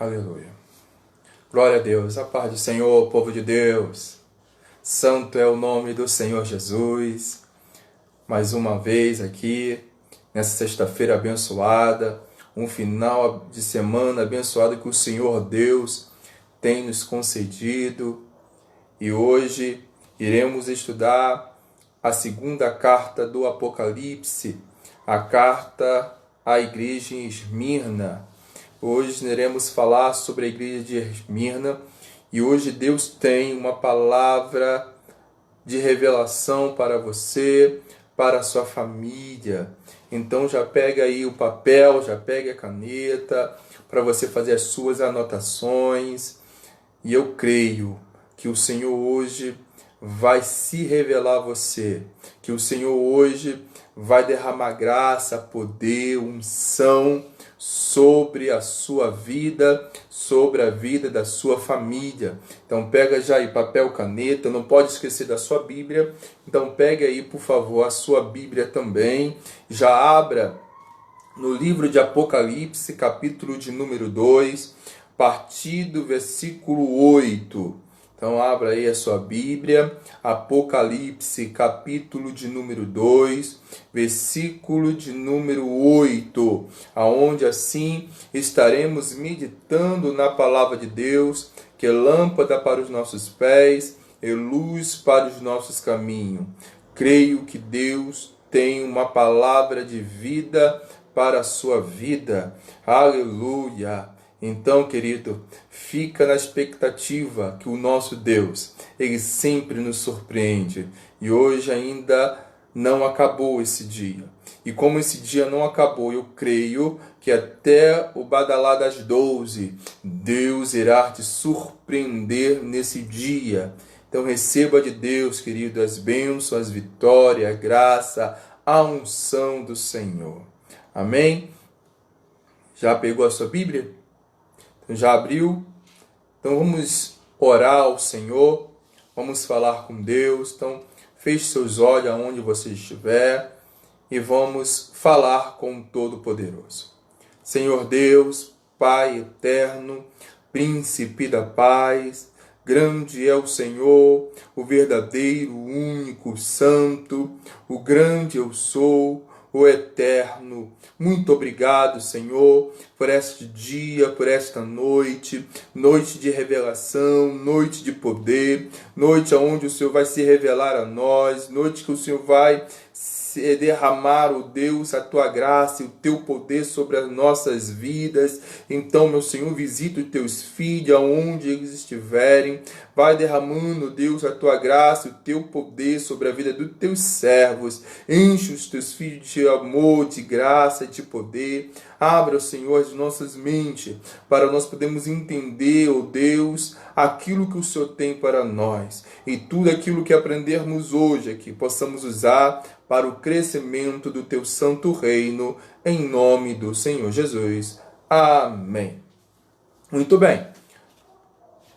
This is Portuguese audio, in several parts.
Aleluia. Glória a Deus, a paz do Senhor, povo de Deus. Santo é o nome do Senhor Jesus. Mais uma vez aqui, nessa sexta-feira abençoada, um final de semana abençoado que o Senhor Deus tem nos concedido. E hoje iremos estudar a segunda carta do Apocalipse, a carta à igreja em Esmirna. Hoje iremos falar sobre a igreja de Esmirna e hoje Deus tem uma palavra de revelação para você, para a sua família. Então já pega aí o papel, já pega a caneta para você fazer as suas anotações. E eu creio que o Senhor hoje vai se revelar a você, que o Senhor hoje vai derramar graça, poder, unção sobre a sua vida, sobre a vida da sua família. Então pega já aí papel, caneta, não pode esquecer da sua Bíblia. Então pega aí, por favor, a sua Bíblia também. Já abra no livro de Apocalipse, capítulo de número 2, a partir do versículo 8. Então abra aí a sua Bíblia, Apocalipse, capítulo de número 2, versículo de número 8, aonde assim estaremos meditando na palavra de Deus, que é lâmpada para os nossos pés e luz para os nossos caminhos. Creio que Deus tem uma palavra de vida para a sua vida. Aleluia! Então, querido, fica na expectativa que o nosso Deus, Ele sempre nos surpreende. E hoje ainda não acabou esse dia. E como esse dia não acabou, eu creio que até o badalar das 12, Deus irá te surpreender nesse dia. Então receba de Deus, querido, as bênçãos, as vitórias, a graça, a unção do Senhor. Amém? Já pegou a sua Bíblia? Já abriu? Então vamos orar ao Senhor, vamos falar com Deus. Então feche seus olhos aonde você estiver e vamos falar com o Todo-Poderoso. Senhor Deus, Pai eterno, Príncipe da paz, grande é o Senhor, o verdadeiro, o único, o santo, o grande eu sou, o eterno. Muito obrigado, Senhor, por este dia, por esta noite, noite de revelação, noite de poder, noite onde o Senhor vai se revelar a nós, noite que o Senhor vai derramar, ó Deus, a tua graça e o teu poder sobre as nossas vidas. Então, meu Senhor, visita os teus filhos aonde eles estiverem. Vai derramando, Deus, a tua graça e o teu poder sobre a vida dos teus servos. Enche os teus filhos de amor, de graça e de poder. Abra, Senhor, as nossas mentes para nós podermos entender, ó Deus, aquilo que o Senhor tem para nós. E tudo aquilo que aprendermos hoje aqui, possamos usar para o crescimento do teu santo reino, em nome do Senhor Jesus. Amém. Muito bem.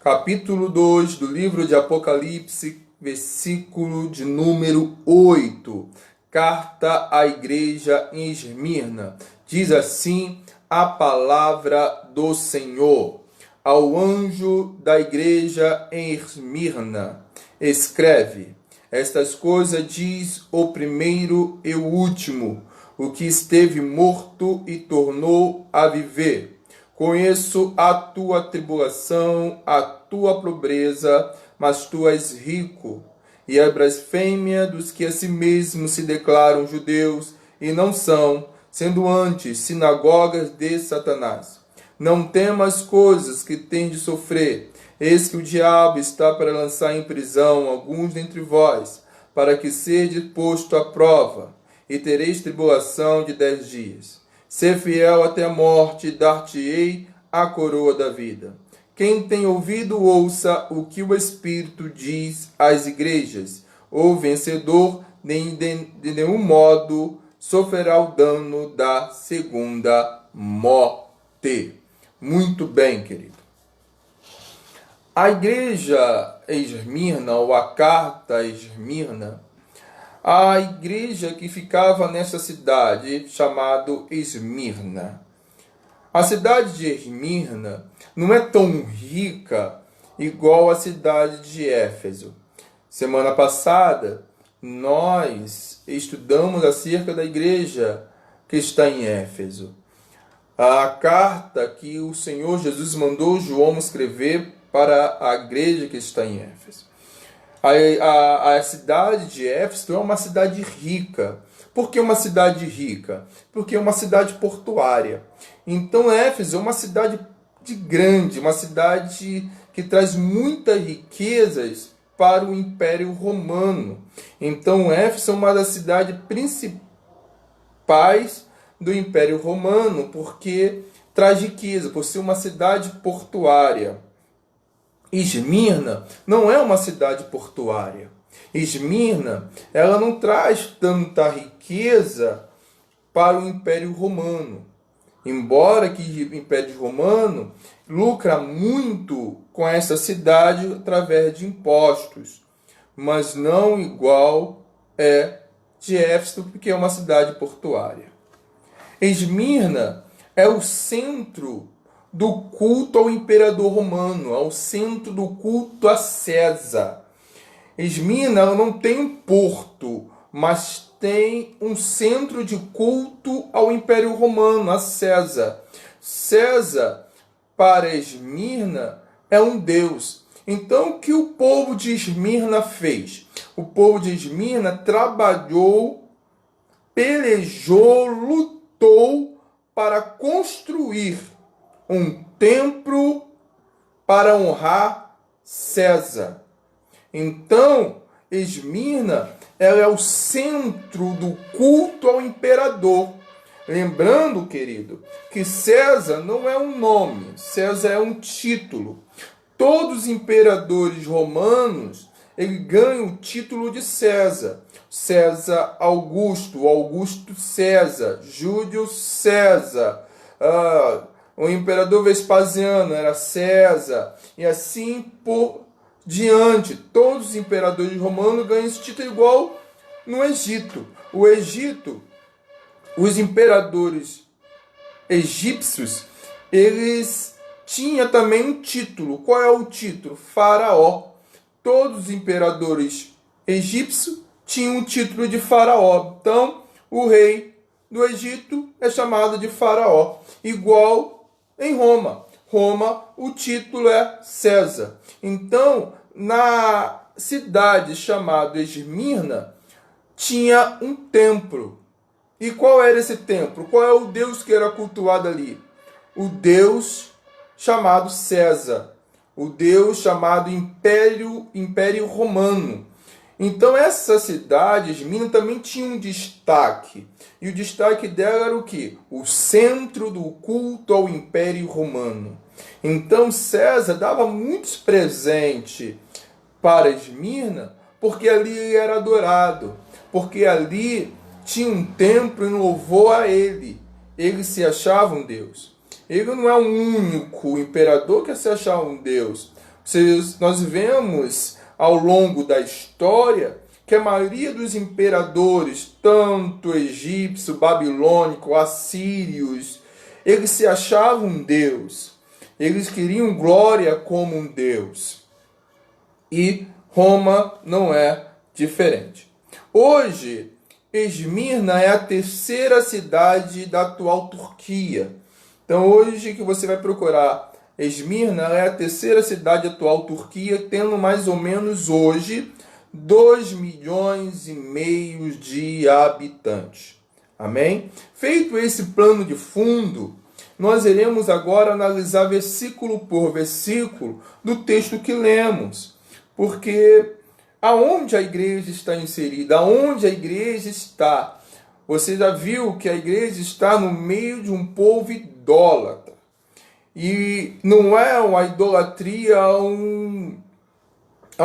Capítulo 2 do livro de Apocalipse, versículo de número 8. Carta à igreja em Esmirna. Diz assim a palavra do Senhor. Ao anjo da igreja em Esmirna, escreve: estas coisas diz o primeiro e o último, o que esteve morto e tornou a viver. Conheço a tua tribulação, a tua pobreza, mas tu és rico, e a blasfêmia dos que a si mesmos se declaram judeus e não são, sendo antes sinagogas de Satanás. Não temas coisas que tens de sofrer. Eis que o diabo está para lançar em prisão alguns dentre vós, para que sede posto à prova, e tereis tribulação de 10 dias. Ser fiel até a morte, e dar-te-ei a coroa da vida. Quem tem ouvido, ouça o que o Espírito diz às igrejas. O vencedor, de nenhum modo, sofrerá o dano da segunda morte. Muito bem, querido. A igreja Esmirna, ou a carta Esmirna, a igreja que ficava nessa cidade chamada Esmirna. A cidade de Esmirna não é tão rica igual a cidade de Éfeso. Semana passada, nós estudamos acerca da igreja que está em Éfeso. A carta que o Senhor Jesus mandou João escrever para a igreja que está em Éfeso. A cidade de Éfeso é uma cidade rica. Por que uma cidade rica? Porque é uma cidade portuária. Então, Éfeso é uma cidade grande, uma cidade que traz muitas riquezas para o Império Romano. Então, Éfeso é uma das cidades principais do Império Romano, porque traz riqueza, por ser uma cidade portuária. Esmirna não é uma cidade portuária. Esmirna, ela não traz tanta riqueza para o Império Romano. Embora que o Império Romano lucra muito com essa cidade através de impostos, mas não igual de Éfeso, porque é uma cidade portuária. Esmirna é o centro do culto ao imperador romano, é o centro do culto a César. Esmirna não tem um porto, mas tem um centro de culto ao Império Romano, a César. César, para Esmirna, é um deus. Então, o que o povo de Esmirna fez? O povo de Esmirna trabalhou, pelejou, lutou para construir um templo para honrar César. Então, Esmirna, ela é o centro do culto ao imperador. Lembrando, querido, que César não é um nome, César é um título. Todos os imperadores romanos, ele ganham o título de César. César Augusto, Augusto César, Júlio César, o imperador Vespasiano era César, e assim por diante. Todos os imperadores romanos ganham esse título igual no Egito. O Egito, os imperadores egípcios, eles tinham também um título. Qual é o título? Faraó. Todos os imperadores egípcios tinham o título de Faraó. Então, o rei do Egito é chamado de Faraó. Igual em Roma. Roma, o título é César. Então, na cidade chamada Esmirna, tinha um templo. E qual era esse templo? Qual é o deus que era cultuado ali? O deus chamado César. O deus chamado Império Romano. Então, essa cidade, Esmirna, também tinha um destaque. E o destaque dela era o quê? O centro do culto ao Império Romano. Então, César dava muitos presentes para Esmirna, porque ali ele era adorado. Porque ali tinha um templo em louvor a ele. Ele se achava um Deus. Ele não é o único imperador que se achava um Deus. Nós vemos ao longo da história que a maioria dos imperadores, tanto egípcio, babilônico, assírios, eles se achavam um Deus. Eles queriam glória como um Deus. E Roma não é diferente. Hoje, Esmirna é a terceira cidade da atual Turquia. Então, hoje que você vai procurar Esmirna, é a terceira cidade atual Turquia, tendo mais ou menos hoje 2,5 milhões de habitantes. Amém? Feito esse plano de fundo, nós iremos agora analisar versículo por versículo do texto que lemos. Porque aonde a igreja está inserida, aonde a igreja está, você já viu que a igreja está no meio de um povo idólatra. E não é uma idolatria a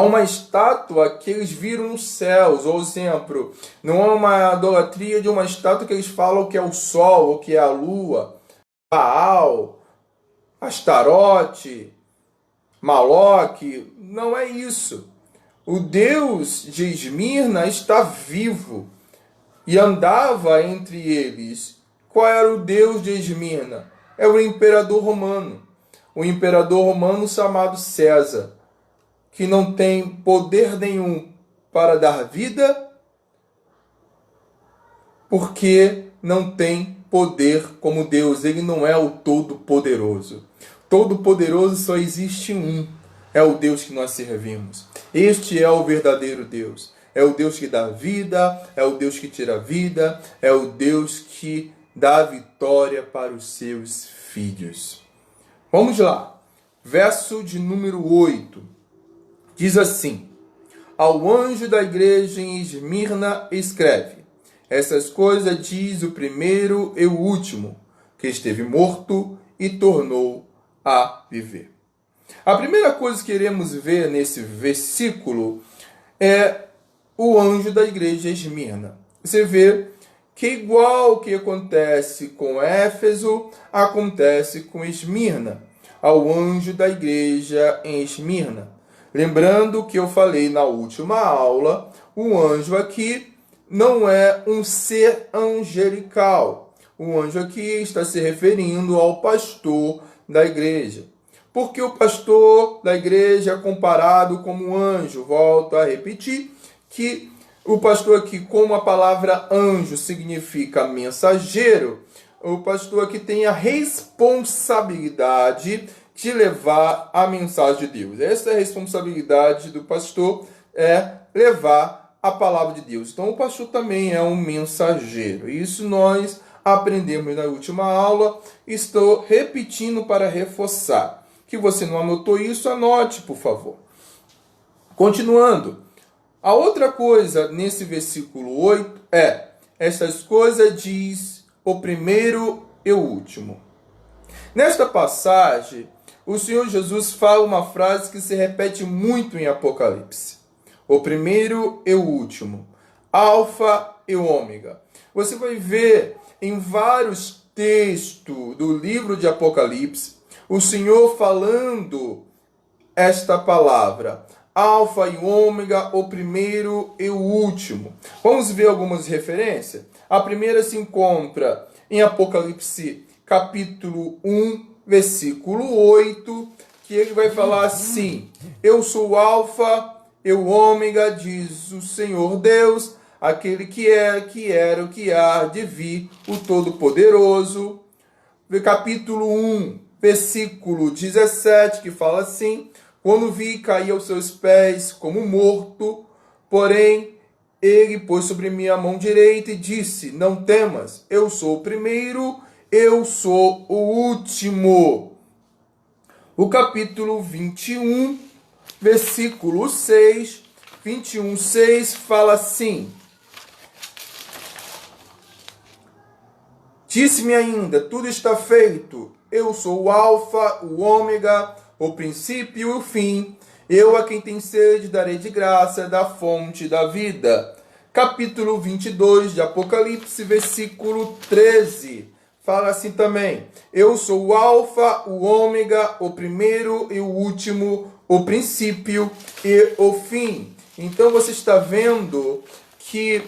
uma estátua que eles viram nos céus, ou exemplo, não é uma idolatria de uma estátua que eles falam que é o sol, ou que é a lua, Baal, Astarote, Maloque, não é isso. O Deus de Esmirna está vivo e andava entre eles. Qual era o Deus de Esmirna? é o imperador romano. O imperador romano chamado César, que não tem poder nenhum para dar vida, porque não tem poder como Deus. Ele não é o Todo-Poderoso. Todo-Poderoso só existe um. É o Deus que nós servimos. Este é o verdadeiro Deus. É o Deus que dá vida, é o Deus que tira a vida, é o Deus que dá vitória para os seus filhos. Vamos lá. Verso de número 8. Diz assim: ao anjo da igreja em Esmirna escreve: essas coisas diz o primeiro e o último, que esteve morto e tornou a viver. A primeira coisa que queremos ver nesse versículo é o anjo da igreja em Esmirna. Você vê que igual que acontece com Éfeso, acontece com Esmirna, ao anjo da igreja em Esmirna. Lembrando que eu falei na última aula, o anjo aqui não é um ser angelical. O anjo aqui está se referindo ao pastor da igreja. Porque o pastor da igreja é comparado como anjo. Volto a repetir que o pastor aqui, como a palavra anjo significa mensageiro, o pastor aqui tem a responsabilidade de levar a mensagem de Deus. Essa é a responsabilidade do pastor, é levar a palavra de Deus. Então o pastor também é um mensageiro. Isso nós aprendemos na última aula. Estou repetindo para reforçar. Que você não anotou isso, anote, por favor. Continuando. A outra coisa nesse versículo 8 é: essas coisas diz o primeiro e o último. Nesta passagem, o Senhor Jesus fala uma frase que se repete muito em Apocalipse. O primeiro e o último. Alfa e ômega. Você vai ver em vários textos do livro de Apocalipse o Senhor falando esta palavra. Alfa e ômega, o primeiro e o último. Vamos ver algumas referências? A primeira se encontra em Apocalipse capítulo 1, versículo 8, que ele vai falar assim: eu sou o alfa e o ômega, diz o Senhor Deus, aquele que é, que era, o que há de vir, o Todo-Poderoso. Capítulo 1, versículo 17, que fala assim: quando vi, caí aos seus pés como morto, porém ele pôs sobre mim a mão direita e disse: não temas, eu sou o primeiro, eu sou o último. O capítulo 21, versículo 6, 21:6 fala assim: disse-me ainda, tudo está feito, eu sou o alfa, o ômega, o princípio e o fim. Eu a quem tem sede darei de graça da fonte da vida. Capítulo 22 de Apocalipse, versículo 13. Fala assim também: eu sou o alfa, o ômega, o primeiro e o último, o princípio e o fim. Então você está vendo que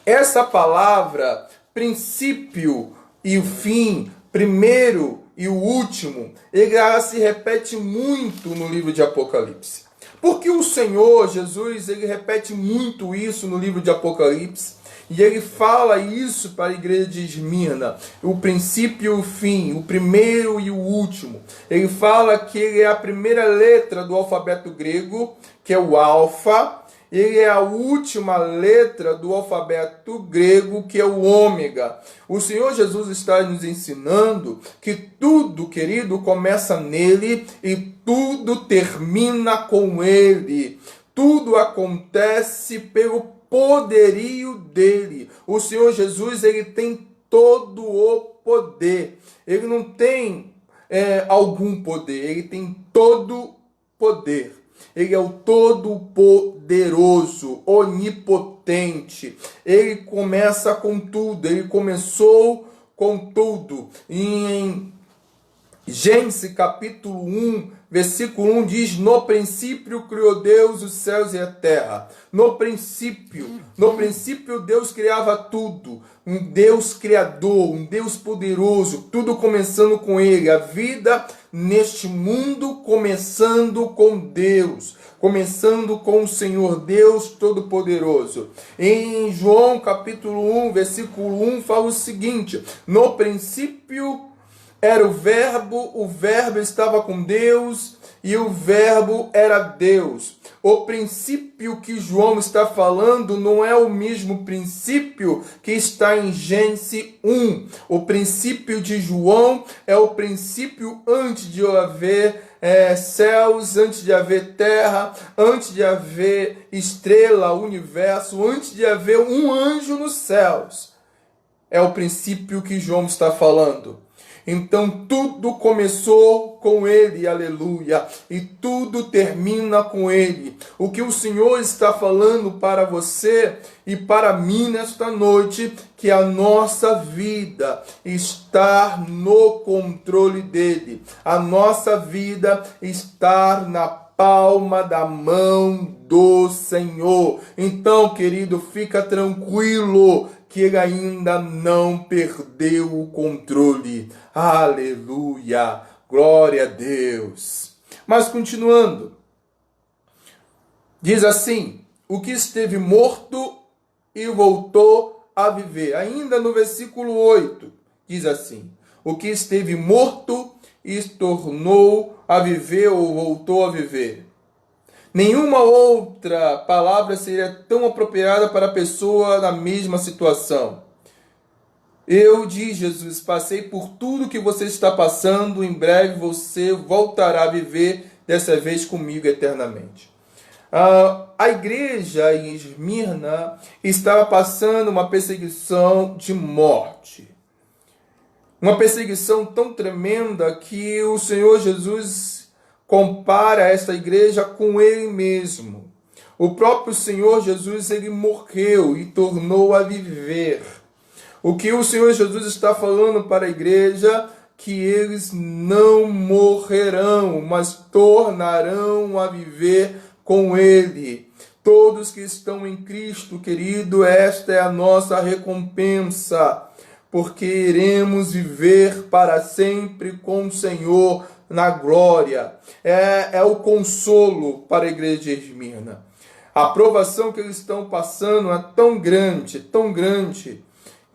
essa palavra, princípio e o fim, primeiro e o último, ela se repete muito no livro de Apocalipse. Porque o Senhor Jesus, ele repete muito isso no livro de Apocalipse, e ele fala isso para a igreja de Esmirna: o princípio e o fim, o primeiro e o último. Ele fala que ele é a primeira letra do alfabeto grego, que é o alfa. Ele é a última letra do alfabeto grego, que é o ômega. O Senhor Jesus está nos ensinando que tudo, querido, começa nele e tudo termina com ele. Tudo acontece pelo poderio dele. O Senhor Jesus, ele tem todo o poder. Ele não tem algum poder, ele tem todo poder. Ele é o Todo-Poderoso, onipotente. Ele começa com tudo, ele começou com tudo. Em Gênesis capítulo 1, versículo 1 diz: no princípio criou Deus os céus e a terra. No princípio Deus criava tudo. Um Deus criador, um Deus poderoso, tudo começando com Ele. A vida neste mundo começando com Deus, começando com o Senhor Deus Todo-Poderoso. Em João capítulo 1, versículo 1 fala o seguinte: no princípio era o verbo estava com Deus e o verbo era Deus. O princípio que João está falando não é o mesmo princípio que está em Gênesis 1. O princípio de João é o princípio antes de haver céus, antes de haver terra, antes de haver estrela, universo, antes de haver um anjo nos céus. É o princípio que João está falando. Então tudo começou com Ele, aleluia, e tudo termina com Ele. O que o Senhor está falando para você e para mim nesta noite, que a nossa vida está no controle dEle. A nossa vida está na palma da mão do Senhor. Então, querido, fica tranquilo que Ele ainda não perdeu o controle. Aleluia! Glória a Deus! Mas continuando, diz assim: o que esteve morto e voltou a viver. Ainda no versículo 8, diz assim: o que esteve morto e tornou a viver ou voltou a viver. Nenhuma outra palavra seria tão apropriada para a pessoa na mesma situação. Eu, diz Jesus, passei por tudo que você está passando, em breve você voltará a viver, dessa vez comigo eternamente. A igreja em Esmirna estava passando uma perseguição de morte. Uma perseguição tão tremenda que o Senhor Jesus compara esta igreja com Ele mesmo. O próprio Senhor Jesus, Ele morreu e tornou a viver. O que o Senhor Jesus está falando para a igreja? Que eles não morrerão, mas tornarão a viver com Ele. Todos que estão em Cristo, querido, esta é a nossa recompensa, porque iremos viver para sempre com o Senhor na glória. É o consolo para a igreja de Esmirna. A aprovação que eles estão passando é tão grande,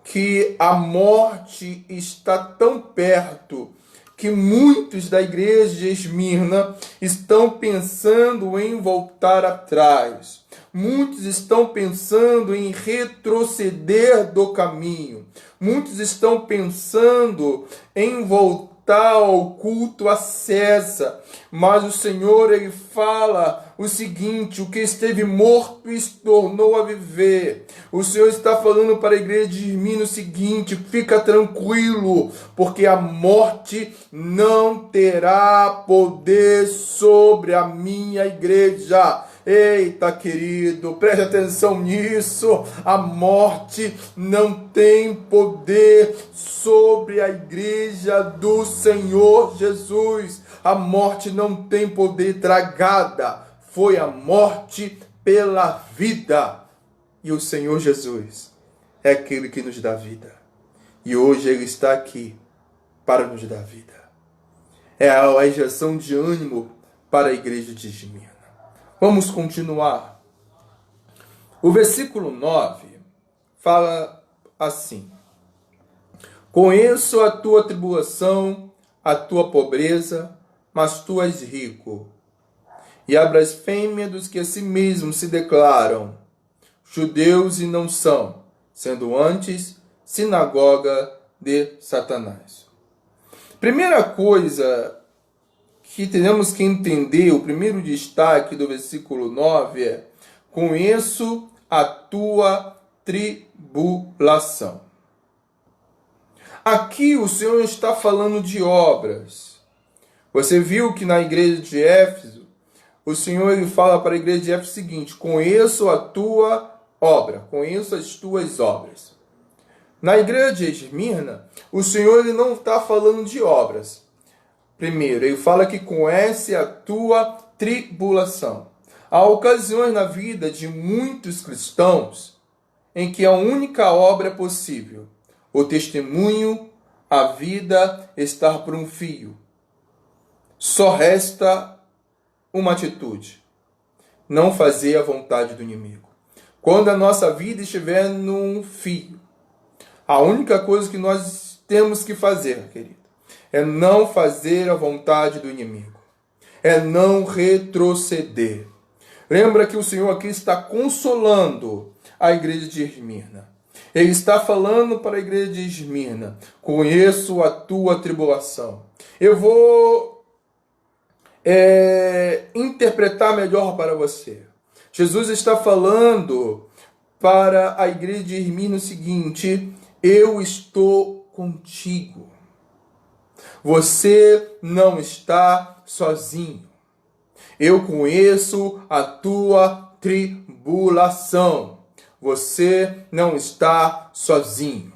que a morte está tão perto, que muitos da igreja de Esmirna estão pensando em voltar atrás. Muitos estão pensando em retroceder do caminho. Muitos estão pensando em voltar ao culto a César. Mas o Senhor, Ele fala o seguinte: o que esteve morto se tornou a viver. O Senhor está falando para a igreja de Esmirna o seguinte: fica tranquilo, porque a morte não terá poder sobre a minha igreja. Eita, querido, preste atenção nisso. A morte não tem poder sobre a igreja do Senhor Jesus. A morte não tem poder tragada. Foi a morte pela vida. E o Senhor Jesus é aquele que nos dá vida. E hoje Ele está aqui para nos dar vida. É a injeção de ânimo para a igreja de Esmirna. Vamos continuar. O versículo 9 fala assim: conheço a tua tribulação, a tua pobreza, mas tu és rico. E a blasfêmia dos que a si mesmos se declaram judeus e não são, sendo antes sinagoga de Satanás. Primeira coisa que temos que entender, o primeiro destaque do versículo 9 é: conheço a tua tribulação. Aqui o Senhor está falando de obras. Você viu que na igreja de Éfeso, o Senhor ele fala para a igreja de Éfeso o seguinte: conheço a tua obra, conheço as tuas obras. Na igreja de Esmirna, o Senhor ele não está falando de obras. Primeiro, ele fala que conhece a tua tribulação. Há ocasiões na vida de muitos cristãos em que a única obra é possível, o testemunho, a vida estar por um fio. Só resta uma atitude: não fazer a vontade do inimigo. Quando a nossa vida estiver num fio, a única coisa que nós temos que fazer, querido, é não fazer a vontade do inimigo. É não retroceder. Lembra que o Senhor aqui está consolando a igreja de Esmirna. Ele está falando para a igreja de Esmirna: conheço a tua tribulação. Eu vou interpretar melhor para você. Jesus está falando para a igreja de Esmirna o seguinte: eu estou contigo. Você não está sozinho. Eu conheço a tua tribulação. Você não está sozinho.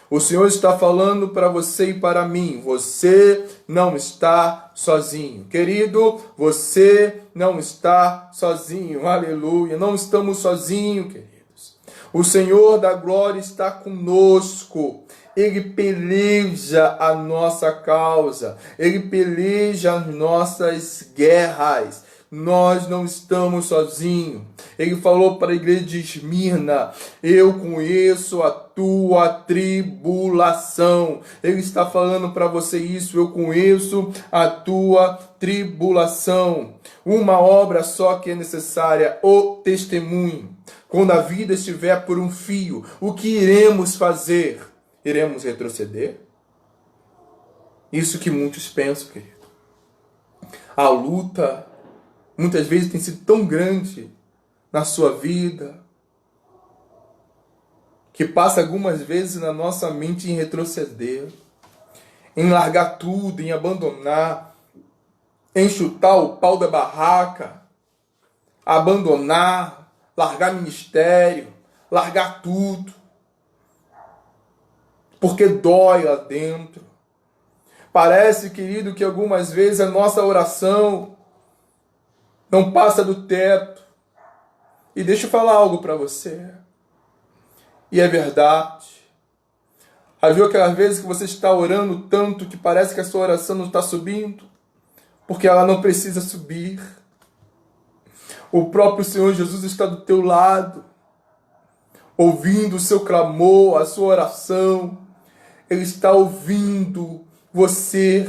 O Senhor está falando para você e para mim: você não está sozinho. Querido, você não está sozinho. Aleluia. Não estamos sozinhos, queridos. O Senhor da glória está conosco. Ele peleja a nossa causa. Ele peleja as nossas guerras. Nós não estamos sozinhos. Ele falou para a igreja de Esmirna: eu conheço a tua tribulação. Ele está falando para você isso: eu conheço a tua tribulação. Uma obra só que é necessária: o testemunho. Quando a vida estiver por um fio, o que iremos fazer? Iremos retroceder? Isso que muitos pensam, querido. A luta muitas vezes tem sido tão grande na sua vida que passa algumas vezes na nossa mente em retroceder, em largar tudo, em abandonar, em chutar o pau da barraca, abandonar, largar ministério, largar tudo. Porque dói lá dentro. Parece, querido, que algumas vezes a nossa oração não passa do teto. E deixa eu falar algo para você. E é verdade. Havia aquelas vezes que você está orando tanto que parece que a sua oração não está subindo, porque ela não precisa subir. O próprio Senhor Jesus está do teu lado, ouvindo o seu clamor, a sua oração. Ele está ouvindo você.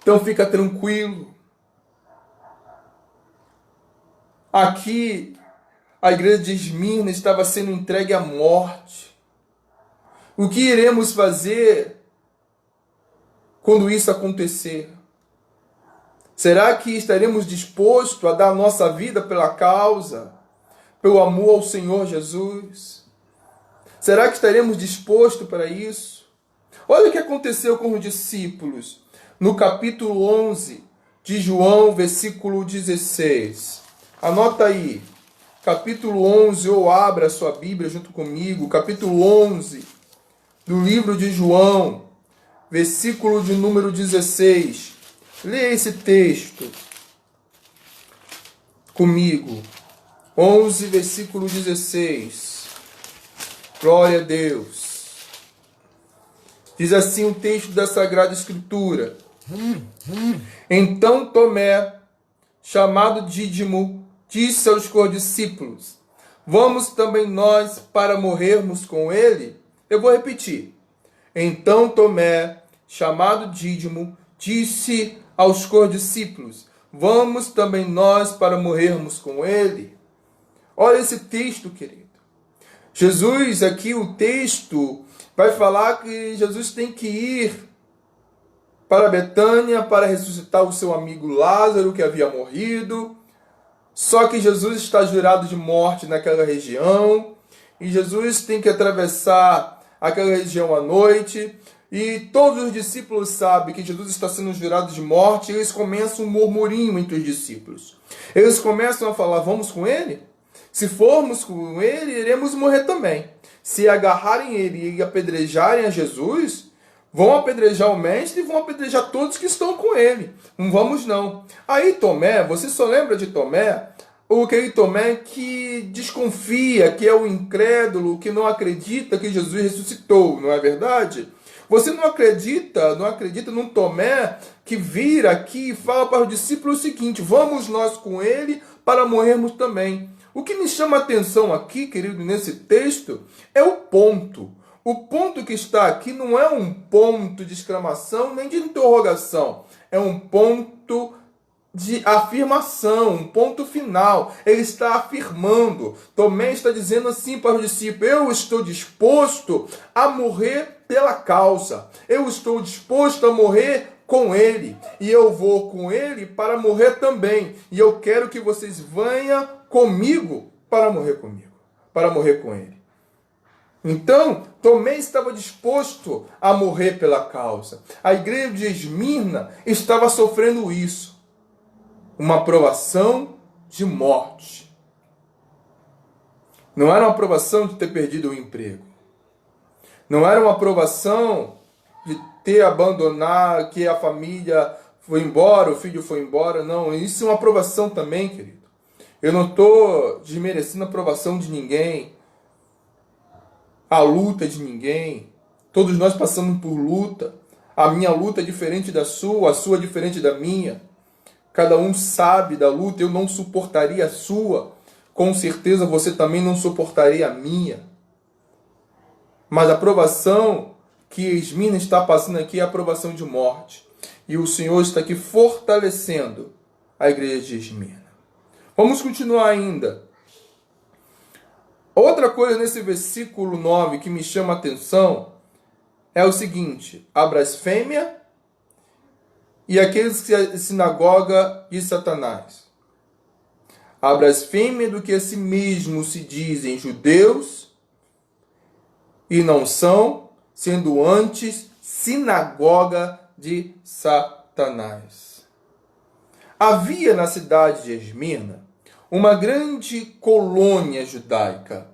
Então fica tranquilo. Aqui, a igreja de Esmirna estava sendo entregue à morte. O que iremos fazer quando isso acontecer? Será que estaremos dispostos a dar nossa vida pela causa, pelo amor ao Senhor Jesus? Será que estaremos dispostos para isso? Olha o que aconteceu com os discípulos no capítulo 11 de João, versículo 16. Anota aí, capítulo 11, ou abra a sua Bíblia junto comigo, capítulo 11 do livro de João, versículo de número 16. Leia esse texto comigo. 11, versículo 16. Glória a Deus. Diz assim o texto da Sagrada Escritura: então Tomé, chamado Dídimo, disse aos condiscípulos: vamos também nós para morrermos com ele? Eu vou repetir. Então Tomé, chamado Dídimo, disse aos condiscípulos: vamos também nós para morrermos com ele? Olha esse texto, querido. Jesus, aqui o texto vai falar que Jesus tem que ir para Betânia para ressuscitar o seu amigo Lázaro, que havia morrido. Só que Jesus está jurado de morte naquela região, e Jesus tem que atravessar aquela região à noite, e todos os discípulos sabem que Jesus está sendo jurado de morte, e eles começam um murmurinho entre os discípulos. Eles começam a falar: vamos com ele? Se formos com ele, iremos morrer também. Se agarrarem ele e apedrejarem a Jesus, Vão apedrejar o mestre e vão apedrejar todos que estão com ele. Não vamos não. Aí Tomé, você só lembra de Tomé? Aquele Tomé que desconfia, que é o incrédulo, que não acredita que Jesus ressuscitou, não é verdade? Você não acredita num Tomé que vira aqui e fala para os discípulos o seguinte: vamos nós com ele para morrermos também. O que me chama a atenção aqui, querido, nesse texto, é o ponto. O ponto que está aqui não é um ponto de exclamação nem de interrogação. É um ponto de afirmação, um ponto final. Ele está afirmando. Tomé está dizendo assim para os discípulos: eu estou disposto a morrer pela causa. Eu estou disposto a morrer com ele. E eu vou com ele para morrer também. E eu quero que vocês venham comigo para morrer comigo, para morrer com ele. Então, Tomé estava disposto a morrer pela causa. A igreja de Esmirna estava sofrendo isso. Uma provação de morte. Não era uma provação de ter perdido o emprego. Não era uma provação de ter abandonado, que a família foi embora, o filho foi embora. Não, isso é uma provação também, querido. Eu não estou desmerecendo a provação de ninguém, a luta de ninguém. Todos nós passamos por luta. A minha luta é diferente da sua, a sua é diferente da minha. Cada um sabe da luta. Eu não suportaria a sua. Com certeza você também não suportaria a minha. Mas a provação que Esmirna está passando aqui é a provação de morte. E o Senhor está aqui fortalecendo a igreja de Esmirna. Vamos continuar ainda. Outra coisa nesse versículo 9 que me chama a atenção é o seguinte: a blasfêmia e aqueles que a sinagoga de Satanás. A blasfêmia do que a si mesmo se dizem judeus e não são, sendo antes sinagoga de Satanás. Havia na cidade de Esmirna uma grande colônia judaica.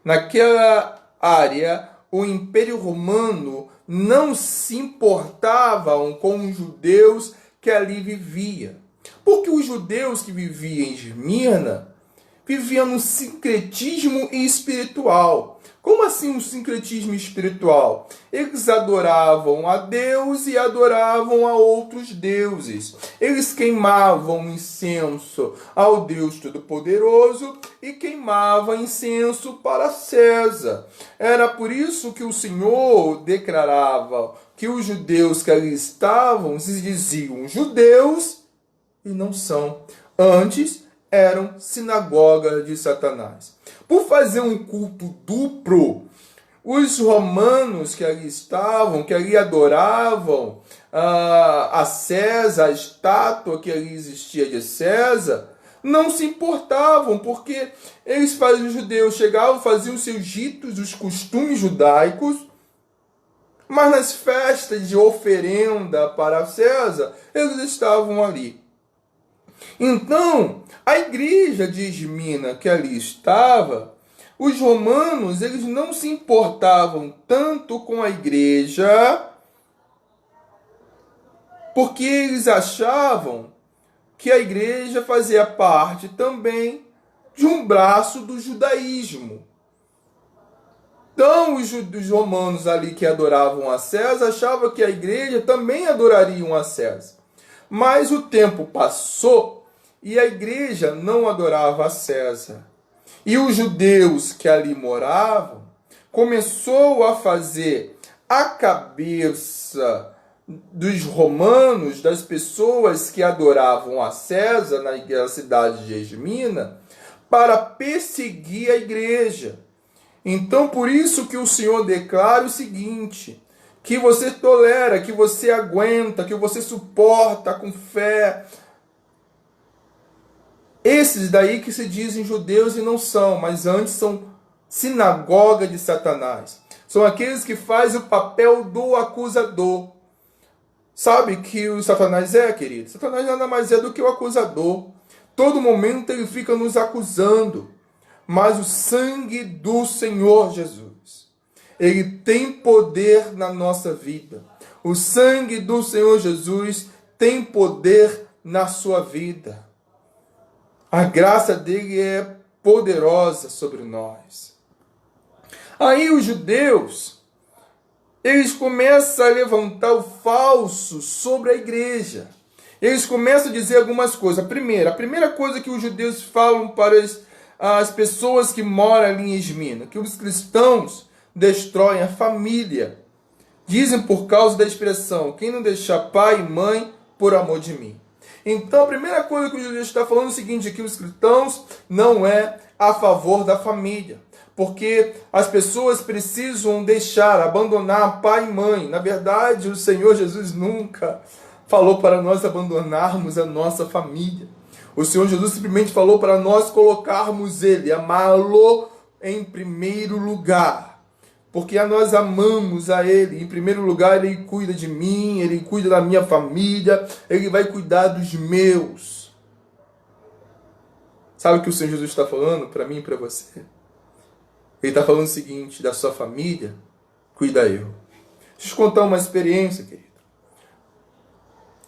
Naquela área, o Império Romano não se importava com os judeus que ali viviam. Porque os judeus que viviam em Esmirna viviam no sincretismo espiritual. Como assim um sincretismo espiritual? Eles adoravam a Deus e adoravam a outros deuses. Eles queimavam incenso ao Deus Todo-Poderoso e queimavam incenso para César. Era por isso que o Senhor declarava que os judeus que ali estavam se diziam judeus e não são. Antes eram sinagogas de Satanás. Por fazer um culto duplo, os romanos que ali estavam, que ali adoravam a César, a estátua que ali existia de César, não se importavam, porque os judeus chegavam, faziam seus ritos, os costumes judaicos, mas nas festas de oferenda para César, eles estavam ali. Então, a igreja de Esmirna que ali estava, os romanos eles não se importavam tanto com a igreja, porque eles achavam que a igreja fazia parte também de um braço do judaísmo. Então, os romanos ali que adoravam a César achavam que a igreja também adorariam a César. Mas o tempo passou e a igreja não adorava a César. E os judeus que ali moravam começou a fazer a cabeça dos romanos, das pessoas que adoravam a César na cidade de Esmirna, para perseguir a igreja. Então, por isso que o Senhor declara o seguinte: que você tolera, que você aguenta, que você suporta com fé. Esses daí que se dizem judeus e não são, mas antes são sinagoga de Satanás. São aqueles que fazem o papel do acusador. Sabe que o Satanás é, querido? Satanás nada mais é do que o acusador. Todo momento ele fica nos acusando. Mas o sangue do Senhor Jesus, ele tem poder na nossa vida. O sangue do Senhor Jesus tem poder na sua vida. A graça dele é poderosa sobre nós. Aí os judeus, eles começam a levantar o falso sobre a igreja. Eles começam a dizer algumas coisas. A primeira coisa que os judeus falam para as pessoas que moram ali em Esmina, que os cristãos destroem a família. Dizem por causa da expressão, quem não deixar pai e mãe por amor de mim. Então a primeira coisa que o judeu está falando é o seguinte, que os cristãos não é a favor da família. Porque as pessoas precisam deixar, abandonar pai e mãe. Na verdade, o Senhor Jesus nunca falou para nós abandonarmos a nossa família. O Senhor Jesus simplesmente falou para nós colocarmos Ele, amá-lo em primeiro lugar. Porque nós amamos a Ele. Em primeiro lugar, Ele cuida de mim, Ele cuida da minha família, Ele vai cuidar dos meus. Sabe o que o Senhor Jesus está falando para mim e para você? Ele está falando o seguinte, da sua família, cuida eu. Deixa eu te contar uma experiência, querido.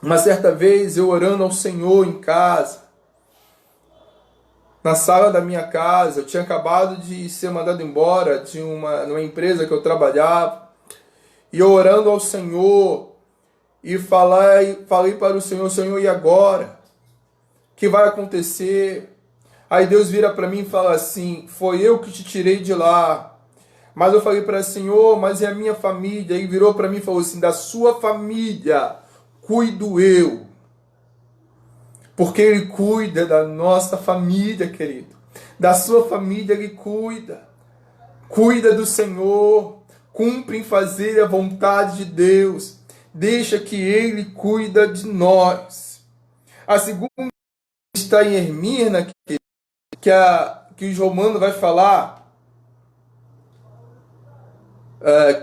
Uma certa vez, eu orando ao Senhor em casa, na sala da minha casa, eu tinha acabado de ser mandado embora de numa empresa que eu trabalhava, e eu orando ao Senhor, e falei para o Senhor, e agora? O que vai acontecer? Aí Deus vira para mim e fala assim, foi eu que te tirei de lá. Mas eu falei para o Senhor, mas é a minha família. Aí virou para mim e falou assim, da sua família cuido eu. Porque Ele cuida da nossa família, querido. Da sua família Ele cuida. Cuida do Senhor. Cumpre em fazer a vontade de Deus. Deixa que Ele cuida de nós. A segunda está em Esmirna, que os romanos vai falar,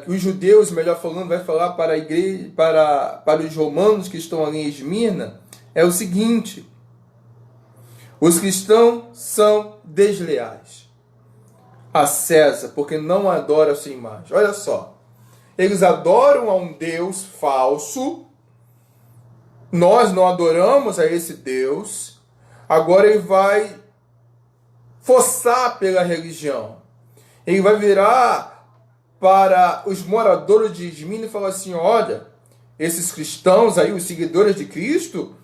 que os judeus, melhor falando, vai falar para a igreja, para os romanos que estão ali em Esmirna, é o seguinte: os cristãos são desleais a César, porque não adoram a sua imagem. Olha só, eles adoram a um Deus falso, nós não adoramos a esse Deus, agora ele vai forçar pela religião. Ele vai virar para os moradores de Esmirna e falar assim, olha, esses cristãos aí, os seguidores de Cristo,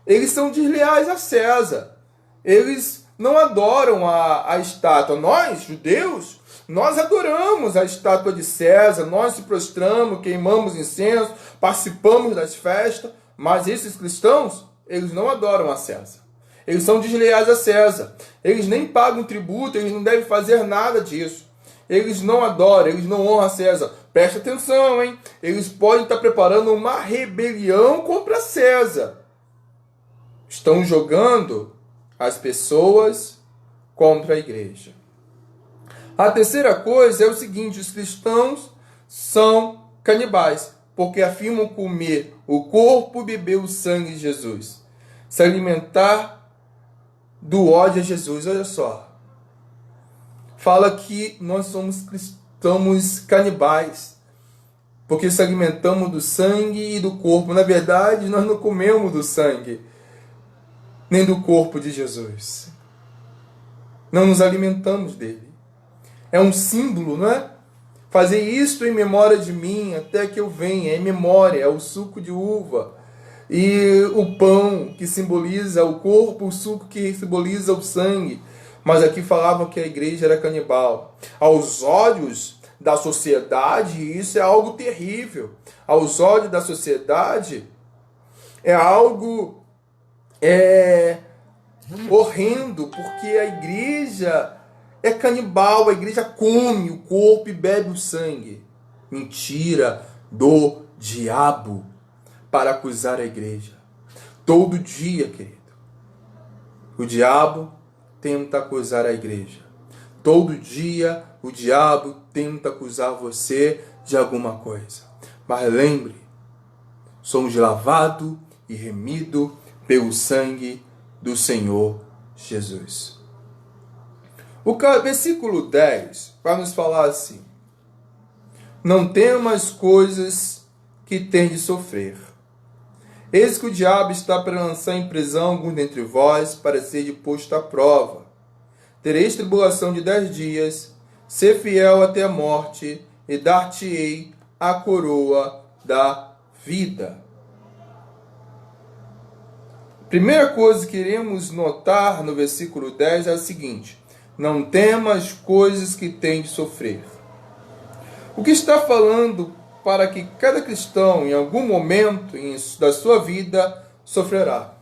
eles são desleais a César. Eles não adoram a estátua. Nós, judeus, nós adoramos a estátua de César, nós se prostramos, queimamos incenso, participamos das festas, mas esses cristãos, eles não adoram a César. Eles são desleais a César. Eles nem pagam tributo, eles não devem fazer nada disso. Eles não adoram, eles não honram a César. Presta atenção, hein? Eles podem estar preparando uma rebelião contra César. Estão jogando as pessoas contra a igreja. A terceira coisa é o seguinte, os cristãos são canibais, porque afirmam comer o corpo e beber o sangue de Jesus. Se alimentar do ódio a Jesus, olha só. Fala que nós somos canibais, porque se alimentamos do sangue e do corpo. Na verdade, nós não comemos do sangue, nem do corpo de Jesus. Não nos alimentamos dele. É um símbolo, não é? Fazer isto em memória de mim, até que eu venha. É memória, é o suco de uva. E o pão que simboliza o corpo, o suco que simboliza o sangue. Mas aqui falavam que a igreja era canibal. Aos olhos da sociedade, isso é algo terrível. Aos olhos da sociedade, é algo horrendo, porque a igreja é canibal, a igreja come o corpo e bebe o sangue. Mentira do diabo para acusar a igreja. Todo dia, querido, o diabo tenta acusar a igreja. Todo dia o diabo tenta acusar você de alguma coisa. Mas lembre, somos lavados e remidos pelo sangue do Senhor Jesus. O versículo 10 vai nos falar assim: não temas coisas que tem de sofrer. Eis que o diabo está para lançar em prisão alguns dentre vós, para ser posto à prova. Tereis tribulação de 10 dias, ser fiel até a morte, e dar-te-ei a coroa da vida. Primeira coisa que iremos notar no versículo 10 é a seguinte: não temas coisas que tem de sofrer. O que está falando para que cada cristão, em algum momento da sua vida, sofrerá.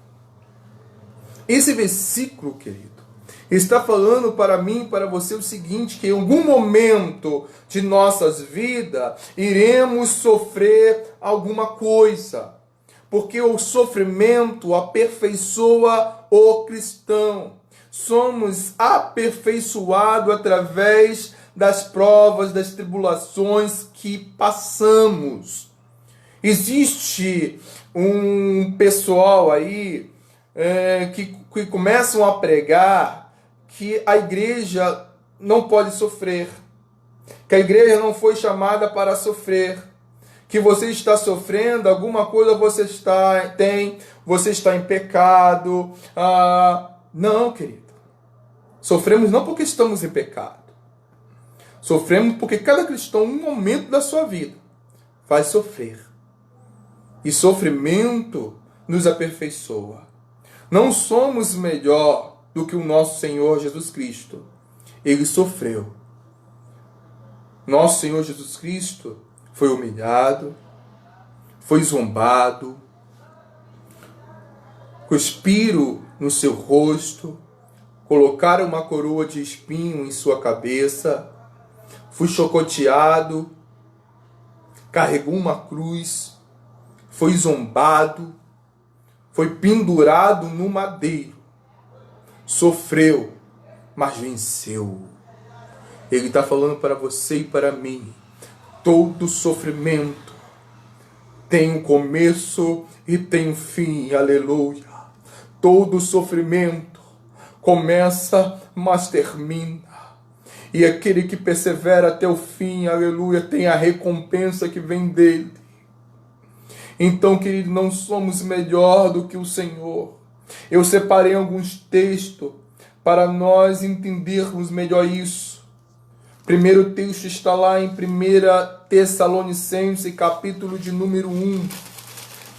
Esse versículo, querido, está falando para mim e para você o seguinte, que em algum momento de nossas vidas, iremos sofrer alguma coisa. Porque o sofrimento aperfeiçoa o cristão. Somos aperfeiçoados através das provas, das tribulações que passamos. Existe um pessoal aí que começam a pregar que a igreja não pode sofrer, que a igreja não foi chamada para sofrer, que você está sofrendo, alguma coisa você está em pecado. Não, querido. Sofremos não porque estamos em pecado. Sofremos porque cada cristão, em um momento da sua vida, vai sofrer. E sofrimento nos aperfeiçoa. Não somos melhor do que o nosso Senhor Jesus Cristo. Ele sofreu. Nosso Senhor Jesus Cristo foi humilhado, foi zombado, cuspiram no seu rosto, colocaram uma coroa de espinho em sua cabeça, foi chicoteado, carregou uma cruz, foi zombado, foi pendurado no madeiro, sofreu, mas venceu. Ele está falando para você e para mim: todo sofrimento tem um começo e tem um fim, aleluia. Todo sofrimento começa, mas termina. E aquele que persevera até o fim, aleluia, tem a recompensa que vem dele. Então, querido, não somos melhor do que o Senhor. Eu separei alguns textos para nós entendermos melhor isso. Primeiro texto está lá em 1 Tessalonicenses, capítulo de número 1.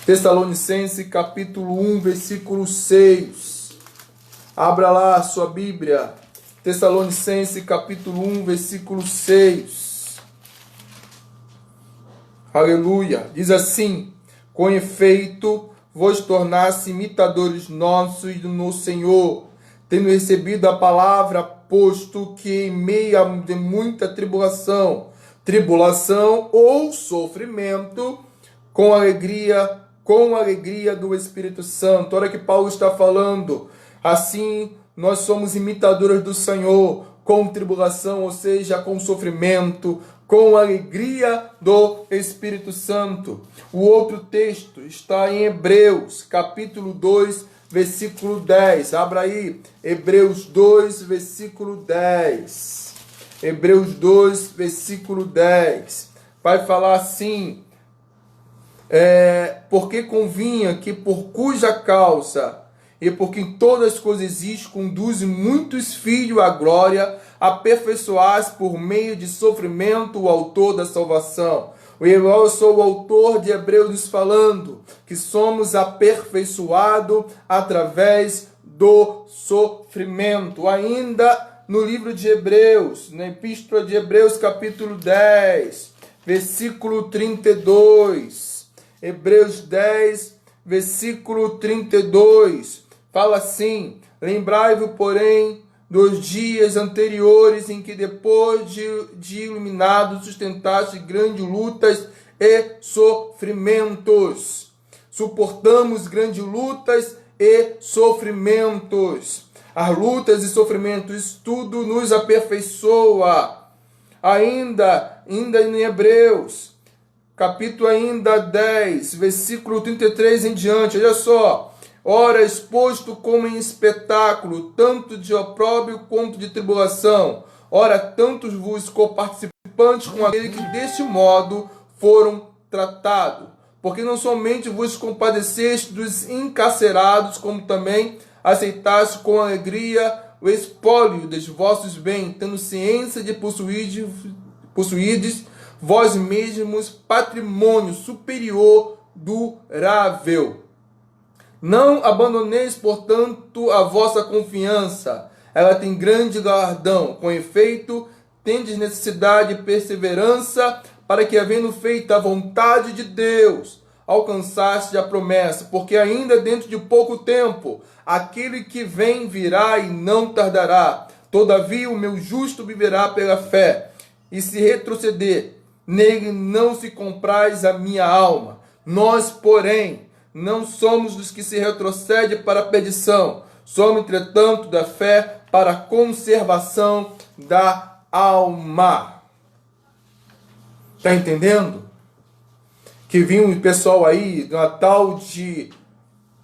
Tessalonicenses, capítulo 1, versículo 6. Abra lá a sua Bíblia. Tessalonicenses, capítulo 1, versículo 6. Aleluia. Diz assim: com efeito, vos tornasse imitadores nossos no Senhor, tendo recebido a palavra, posto que em meio de muita tribulação ou sofrimento, com alegria do Espírito Santo. Olha que Paulo está falando. Assim, nós somos imitadores do Senhor, com tribulação, ou seja, com sofrimento, com alegria do Espírito Santo. O outro texto está em Hebreus, capítulo 2, versículo 10. Abra aí, Hebreus 2, versículo 10. Hebreus 2, versículo 10. Vai falar assim: porque convinha que por cuja causa e porque em todas as coisas existe, conduz muitos filhos à glória, aperfeiçoasse por meio de sofrimento o autor da salvação. Eu sou o autor de Hebreus nos falando que somos aperfeiçoados através do sofrimento. Ainda no livro de Hebreus, na Epístola de Hebreus, capítulo 10, versículo 32. Hebreus 10, versículo 32. Fala assim: lembrai-vos, porém, dos dias anteriores em que, depois de iluminados, sustentaste grandes lutas e sofrimentos. Suportamos grandes lutas e sofrimentos. As lutas e sofrimentos, isso tudo nos aperfeiçoa. Ainda em Hebreus, capítulo ainda 10, versículo 33 em diante, olha só. Ora, exposto como em espetáculo, tanto de opróbrio quanto de tribulação. Ora, tantos vos coparticipantes participantes com aquele que deste modo foram tratados. Porque não somente vos compadeceste dos encarcerados, como também aceitaste com alegria o espólio dos vossos bens, tendo ciência de possuídes vós mesmos patrimônio superior durável. Não abandoneis, portanto, a vossa confiança. Ela tem grande galardão. Com efeito, tendes necessidade de perseverança, para que, havendo feito a vontade de Deus, alcançaste a promessa. Porque ainda dentro de pouco tempo, aquele que vem virá e não tardará. Todavia, o meu justo viverá pela fé. E se retroceder, nele não se compraz a minha alma. Nós, porém, não somos dos que se retrocede para a perdição. Somos, entretanto, da fé para a conservação da alma. Está entendendo? Que vinha um pessoal aí, uma tal de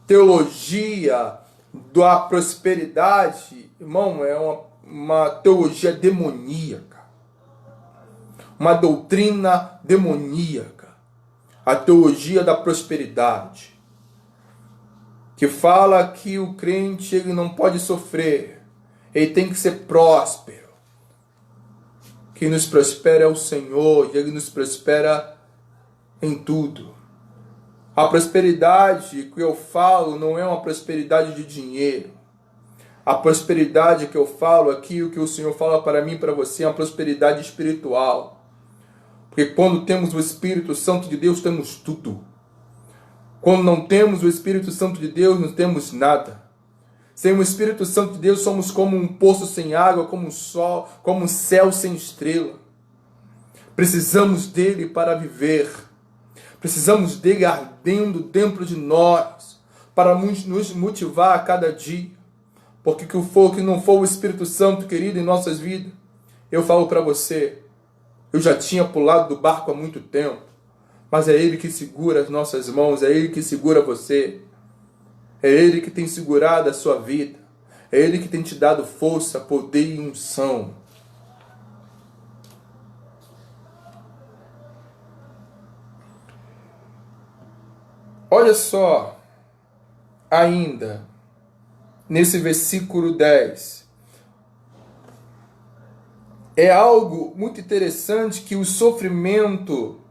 teologia da prosperidade. Irmão, é uma teologia demoníaca. Uma doutrina demoníaca. A teologia da prosperidade. Que fala que o crente ele não pode sofrer. Ele tem que ser próspero. Quem nos prospera é o Senhor, e Ele nos prospera em tudo. A prosperidade que eu falo não é uma prosperidade de dinheiro. A prosperidade que eu falo aqui, o que o Senhor fala para mim e para você, é uma prosperidade espiritual. Porque quando temos o Espírito Santo de Deus, temos tudo. Quando não temos o Espírito Santo de Deus, não temos nada. Sem o Espírito Santo de Deus, somos como um poço sem água, como um sol, como um céu sem estrela. Precisamos dele para viver. Precisamos dele ardendo dentro de nós, para nos motivar a cada dia. Porque que não for o Espírito Santo, querido, em nossas vidas, eu falo para você, eu já tinha pulado do barco há muito tempo, mas é ele que segura as nossas mãos, é ele que segura você. É Ele que tem segurado a sua vida. É Ele que tem te dado força, poder e unção. Olha só, ainda, nesse versículo 10. É algo muito interessante que o sofrimento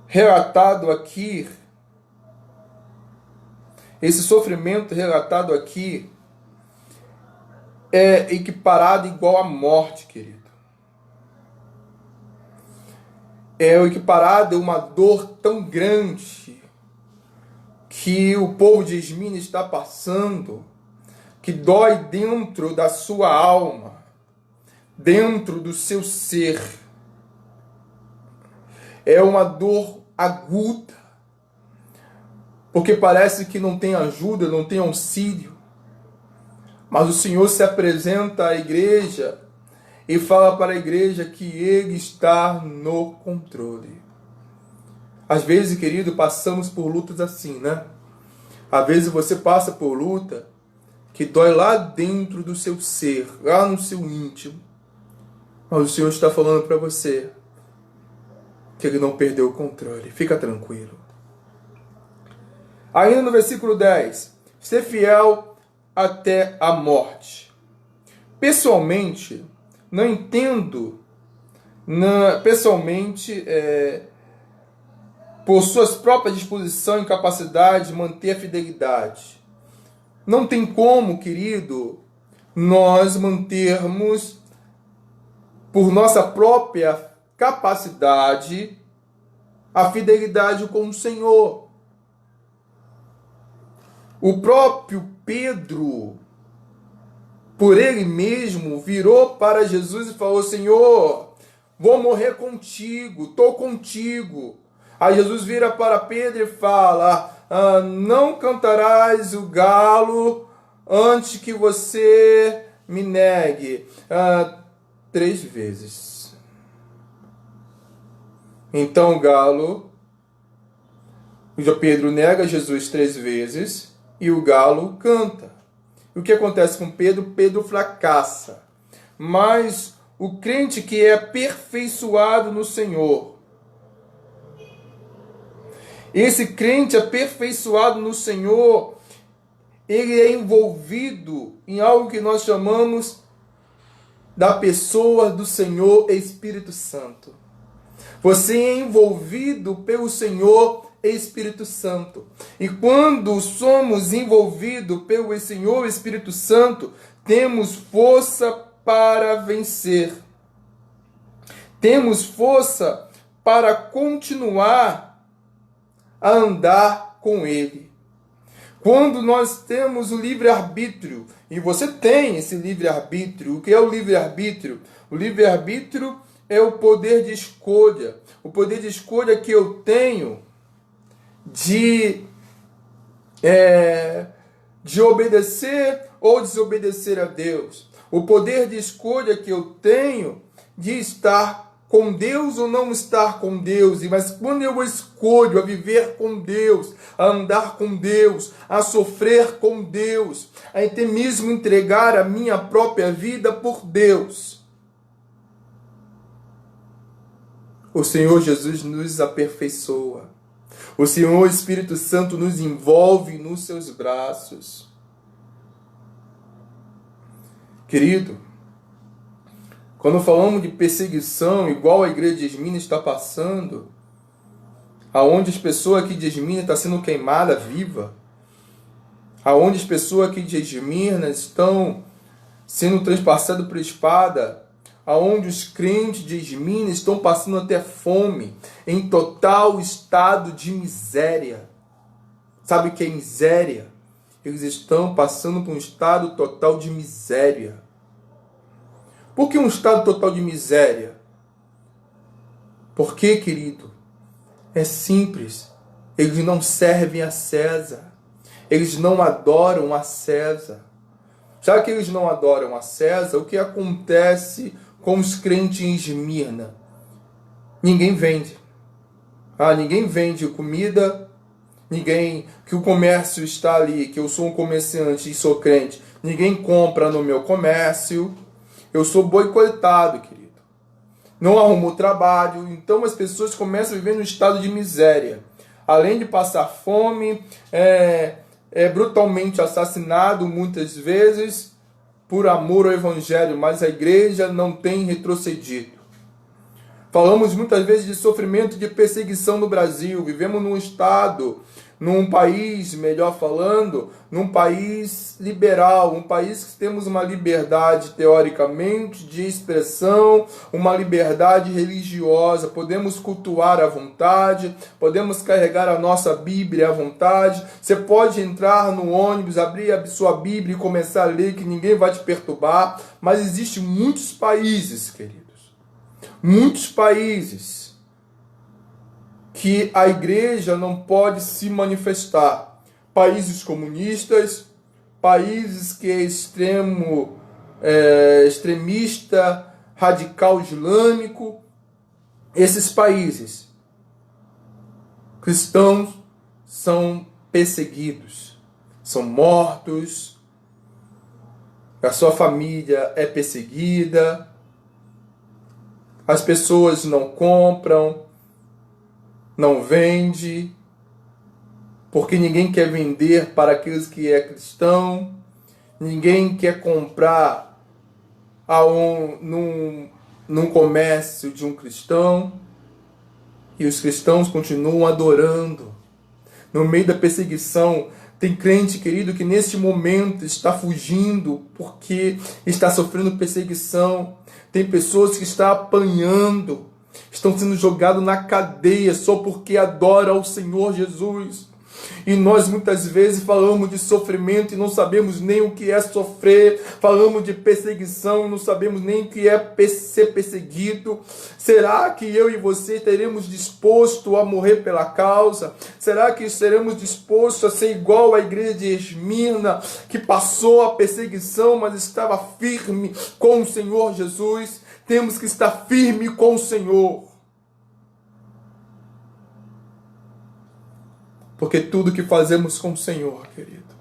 relatado aqui, esse sofrimento relatado aqui é equiparado igual à morte, querido. É equiparado a uma dor tão grande que o povo de Esmina está passando, que dói dentro da sua alma, dentro do seu ser. É uma dor aguda, porque parece que não tem ajuda, não tem auxílio. Mas o Senhor se apresenta à igreja e fala para a igreja que Ele está no controle. Às vezes, querido, passamos por lutas assim, né? Às vezes você passa por luta que dói lá dentro do seu ser, lá no seu íntimo. Mas o Senhor está falando para você que Ele não perdeu o controle. Fica tranquilo. Ainda no versículo 10, ser fiel até a morte. Pessoalmente, não entendo, por suas próprias disposição e capacidade, manter a fidelidade. Não tem como, querido, nós mantermos, por nossa própria capacidade, a fidelidade com o Senhor. O próprio Pedro, por ele mesmo, virou para Jesus e falou: Senhor, vou morrer contigo, estou contigo. Aí Jesus vira para Pedro e fala: não cantarás o galo antes que você me negue 3 vezes. Então o galo, Pedro nega Jesus 3 vezes. E o galo canta. E o que acontece com Pedro? Pedro fracassa. Mas o crente que é aperfeiçoado no Senhor, esse crente aperfeiçoado no Senhor, ele é envolvido em algo que nós chamamos da pessoa do Senhor Espírito Santo. Você é envolvido pelo Senhor Espírito Santo. E quando somos envolvidos pelo Senhor Espírito Santo, temos força para vencer. Temos força para continuar a andar com Ele. Quando nós temos o livre-arbítrio, e você tem esse livre-arbítrio, o que é o livre-arbítrio? O livre-arbítrio é o poder de escolha. O poder de escolha que eu tenho de obedecer ou desobedecer a Deus. O poder de escolha que eu tenho de estar com Deus ou não estar com Deus. Mas quando eu escolho a viver com Deus, a andar com Deus, a sofrer com Deus, a até mesmo entregar a minha própria vida por Deus, o Senhor Jesus nos aperfeiçoa. O Senhor Espírito Santo nos envolve nos seus braços. Querido, quando falamos de perseguição, igual a igreja de Esmirna está passando, aonde as pessoas aqui de Esmirna estão sendo queimadas viva, aonde as pessoas aqui de Esmirna estão sendo transpassadas por espada, aonde os crentes de Esmirna estão passando até fome, em total estado de miséria. Sabe o que é miséria? Eles estão passando por um estado total de miséria. Por que um estado total de miséria? Porque, querido, é simples. Eles não servem a César. Eles não adoram a César. Já que eles não adoram a César, o que acontece com os crentes em Esmirna? Ninguém vende. Ninguém vende comida. Ninguém, que o comércio está ali, que eu sou um comerciante e sou crente. Ninguém compra no meu comércio. Eu sou boicotado, querido. Não arrumo trabalho. Então as pessoas começam a viver no estado de miséria. Além de passar fome, é brutalmente assassinado muitas vezes por amor ao Evangelho. Mas a igreja não tem retrocedido. Falamos muitas vezes de sofrimento, de perseguição no Brasil. Vivemos num estado, num país, melhor falando, num país liberal, um país que temos uma liberdade, teoricamente, de expressão, uma liberdade religiosa. Podemos cultuar à vontade, podemos carregar a nossa Bíblia à vontade. Você pode entrar no ônibus, abrir a sua Bíblia e começar a ler, que ninguém vai te perturbar. Mas existem muitos países, queridos, muitos países que a igreja não pode se manifestar. Países comunistas, países que é extremista, radical islâmico. Esses países, cristãos são perseguidos, são mortos, a sua família é perseguida, as pessoas não compram, não vendem, porque ninguém quer vender para aqueles que é cristão, ninguém quer comprar num comércio de um cristão, e os cristãos continuam adorando. No meio da perseguição, tem crente, querido, que neste momento está fugindo porque está sofrendo perseguição. Tem pessoas que estão apanhando, estão sendo jogados na cadeia só porque adoram ao Senhor Jesus. E nós muitas vezes falamos de sofrimento e não sabemos nem o que é sofrer. Falamos de perseguição e não sabemos nem o que é ser perseguido. Será que eu e você teremos disposto a morrer pela causa? Será que seremos dispostos a ser igual à igreja de Esmirna, que passou a perseguição, mas estava firme com o Senhor Jesus? Temos que estar firme com o Senhor. Porque tudo que fazemos com o Senhor, querido,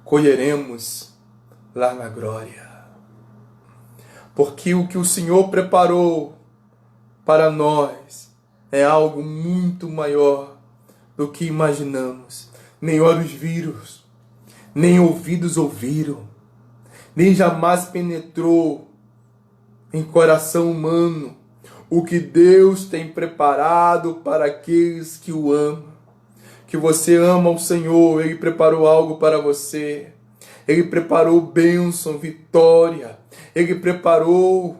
colheremos lá na glória. porque o que o Senhor preparou para nós é algo muito maior do que imaginamos. Nem olhos viram, nem ouvidos ouviram, nem jamais penetrou em coração humano o que Deus tem preparado para aqueles que o amam. Que você ama o Senhor, Ele preparou algo para você. Ele preparou bênção, vitória. Ele preparou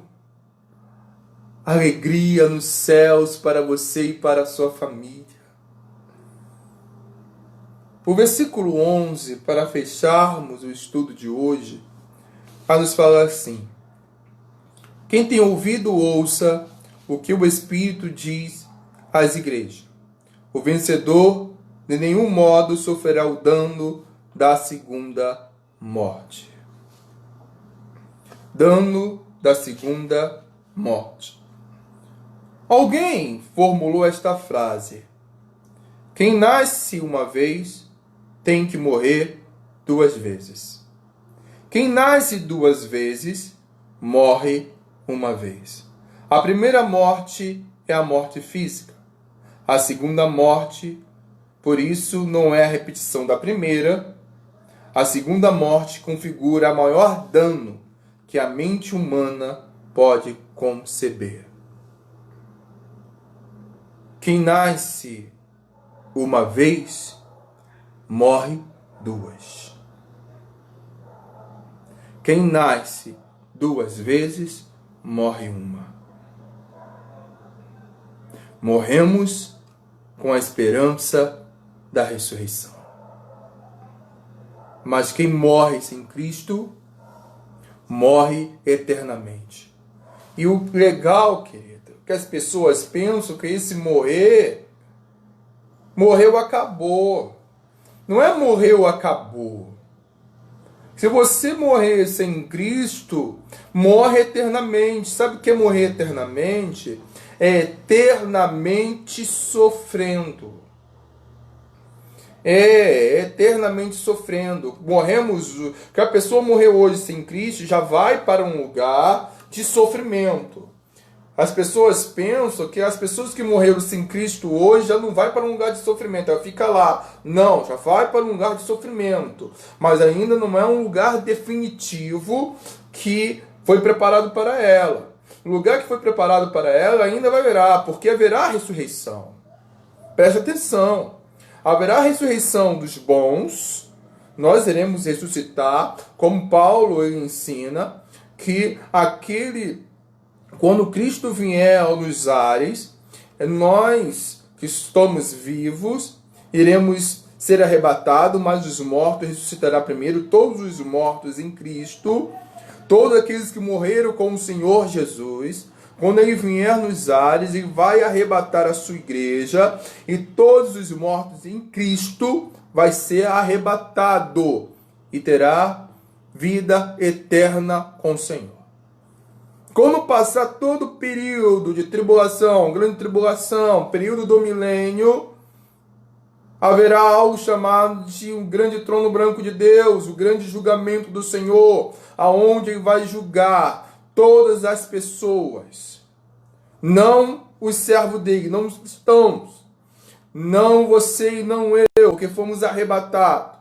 alegria nos céus para você e para a sua família. O versículo 11, para fecharmos o estudo de hoje, vai nos falar assim: quem tem ouvido, ouça o que o Espírito diz às igrejas. O vencedor de nenhum modo sofrerá o dano da segunda morte. Dano da segunda morte. Alguém formulou esta frase: quem nasce uma vez tem que morrer duas vezes. Quem nasce duas vezes morre uma vez. A primeira morte é a morte física. A segunda morte, por isso, não é a repetição da primeira. A segunda morte configura o maior dano que a mente humana pode conceber. Quem nasce uma vez, morre duas. Quem nasce duas vezes, morre uma. Morremos com a esperança da ressurreição. Mas quem morre sem Cristo, morre eternamente. E o legal, querido, que as pessoas pensam que esse morreu, acabou. Não é morreu, acabou. Se você morrer sem Cristo, morre eternamente. Sabe o que é morrer eternamente? É eternamente sofrendo. Eternamente sofrendo. Que a pessoa morreu hoje sem Cristo, já vai para um lugar de sofrimento. As pessoas pensam que as pessoas que morreram sem Cristo hoje já não vai para um lugar de sofrimento, ela fica lá. Não, já vai para um lugar de sofrimento. Mas ainda não é um lugar definitivo que foi preparado para ela. O lugar que foi preparado para ela ainda vai haverá, porque haverá ressurreição. Preste atenção. Haverá ressurreição dos bons. Nós iremos ressuscitar, como Paulo ele ensina, que quando Cristo vier nos ares, nós que estamos vivos, iremos ser arrebatados, mas os mortos ressuscitará primeiro, todos os mortos em Cristo, todos aqueles que morreram com o Senhor Jesus. Quando Ele vier nos ares, Ele vai arrebatar a sua igreja, e todos os mortos em Cristo vai ser arrebatado e terá vida eterna com o Senhor. Quando passar todo o período de tribulação, grande tribulação, período do milênio, haverá algo chamado de um grande trono branco de Deus, o grande julgamento do Senhor, aonde Ele vai julgar todas as pessoas. Não os servos dele, não os cristãos. Não você e não eu, que fomos arrebatados.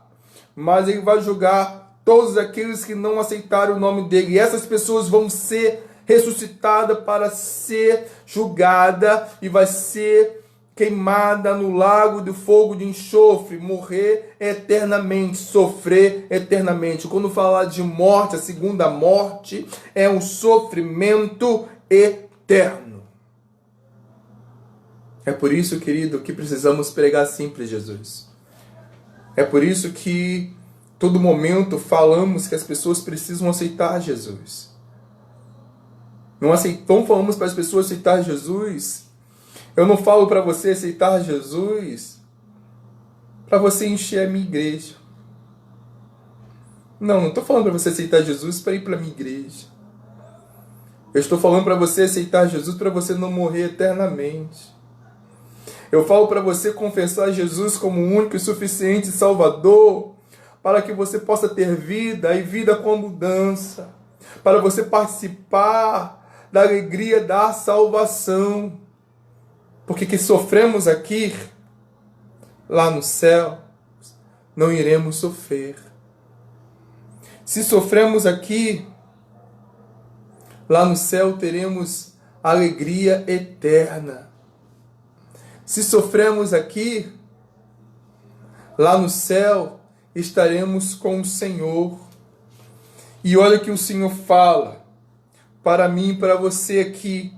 Mas Ele vai julgar todos aqueles que não aceitaram o nome dele. E essas pessoas vão ser ressuscitada para ser julgada e vai ser queimada no lago de fogo de enxofre, morrer eternamente, sofrer eternamente. Quando falar de morte, a segunda morte é um sofrimento eterno. É por isso, querido, que precisamos pregar sempre Jesus. É por isso que todo momento falamos que as pessoas precisam aceitar Jesus. Não falamos para as pessoas aceitar Jesus. Eu não falo para você aceitar Jesus para você encher a minha igreja. Não estou falando para você aceitar Jesus para ir para a minha igreja. Eu estou falando para você aceitar Jesus para você não morrer eternamente. Eu falo para você confessar Jesus como o único e suficiente Salvador, para que você possa ter vida e vida com abundância. para você participar da alegria da salvação. Porque que sofremos aqui, lá no céu, não iremos sofrer. Se sofremos aqui, lá no céu teremos alegria eterna. Se sofremos aqui, lá no céu estaremos com o Senhor. E olha que o Senhor fala para mim e para você aqui: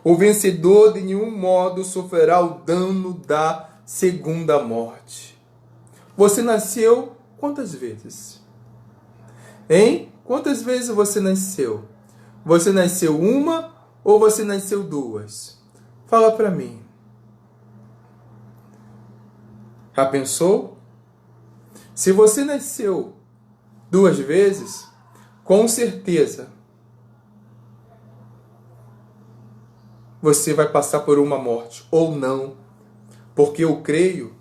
o vencedor de nenhum modo sofrerá o dano da segunda morte. Você nasceu quantas vezes? Hein? Quantas vezes você nasceu? Você nasceu uma ou você nasceu duas? Fala para mim. Já pensou? Se você nasceu duas vezes, com certeza você vai passar por uma morte, ou não. Porque eu creio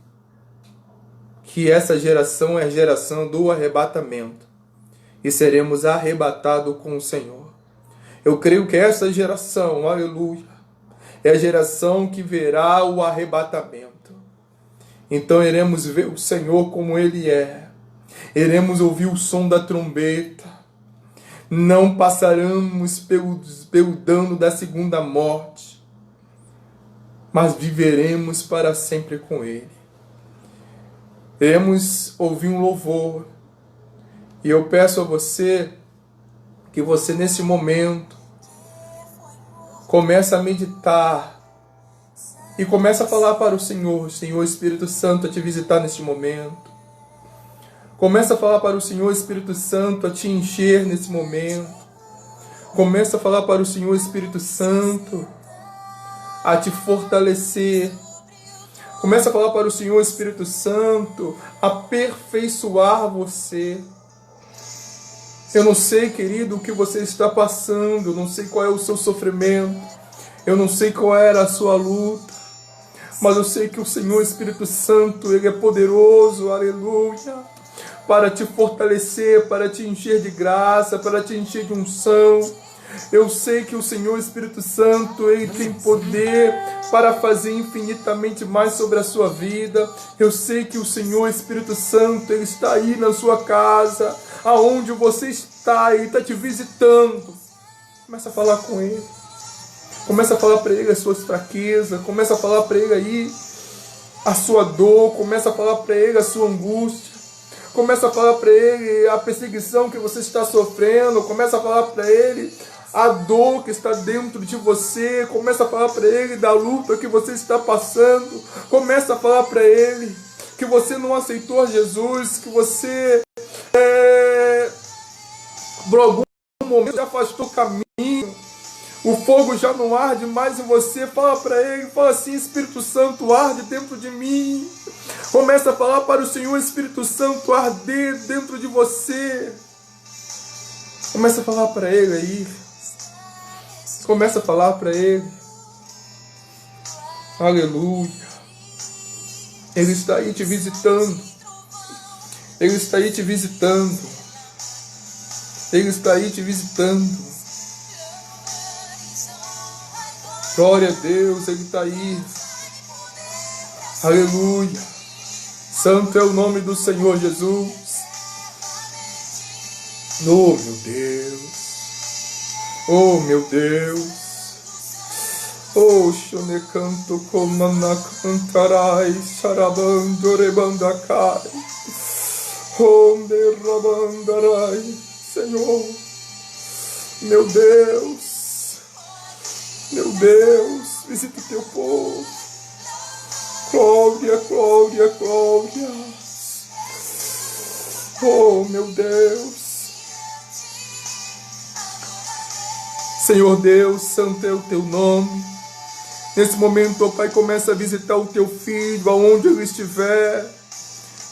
que essa geração é a geração do arrebatamento. E seremos arrebatados com o Senhor. Eu creio que essa geração, aleluia, é a geração que verá o arrebatamento. Então iremos ver o Senhor como Ele é. Iremos ouvir o som da trombeta. Não passaremos pelo dano da segunda morte, mas viveremos para sempre com Ele. Iremos ouvir um louvor. E eu peço a você que você nesse momento comece a meditar e comece a falar para o Senhor: Senhor Espírito Santo, a te visitar neste momento. Comece a falar para o Senhor Espírito Santo a te encher nesse momento. Comece a falar para o Senhor Espírito Santo a te fortalecer. Comece a falar para o Senhor Espírito Santo a aperfeiçoar você. Eu não sei, querido, o que você está passando. Eu não sei qual é o seu sofrimento. Eu não sei qual era a sua luta. Mas eu sei que o Senhor Espírito Santo, Ele é poderoso, aleluia, para te fortalecer, para te encher de graça, para te encher de unção. Eu sei que o Senhor Espírito Santo, Ele tem poder para fazer infinitamente mais sobre a sua vida. Eu sei que o Senhor Espírito Santo, Ele está aí na sua casa, aonde você está, Ele está te visitando. Começa a falar com Ele. Começa a falar para Ele as suas fraquezas. Começa a falar para Ele aí a sua dor. Começa a falar para Ele a sua angústia. Começa a falar para Ele a perseguição que você está sofrendo. Começa a falar para Ele a dor que está dentro de você. Começa a falar para Ele da luta que você está passando. Começa a falar para Ele que você não aceitou Jesus, que você por algum momento já afastou o caminho. O fogo já não arde mais em você. Fala para Ele, fala assim: Espírito Santo, arde dentro de mim. Começa a falar para o Senhor Espírito Santo arder dentro de você. Começa a falar para Ele aí. Começa a falar para Ele. Aleluia. Ele está aí te visitando. Ele está aí te visitando. Ele está aí te visitando. Glória a Deus, Ele está aí. Aleluia. Santo é o nome do Senhor Jesus. Oh, meu Deus. Oh, meu Deus. Oh, Shone canto comana cantarai, Sarabando rebandacai. Onde rabandarai, Senhor. Meu Deus. Meu Deus, visita o teu povo. Glória, glória, glória. Oh, meu Deus. Senhor Deus, santo é o teu nome. Nesse momento, ó Pai, começa a visitar o teu filho, aonde ele estiver.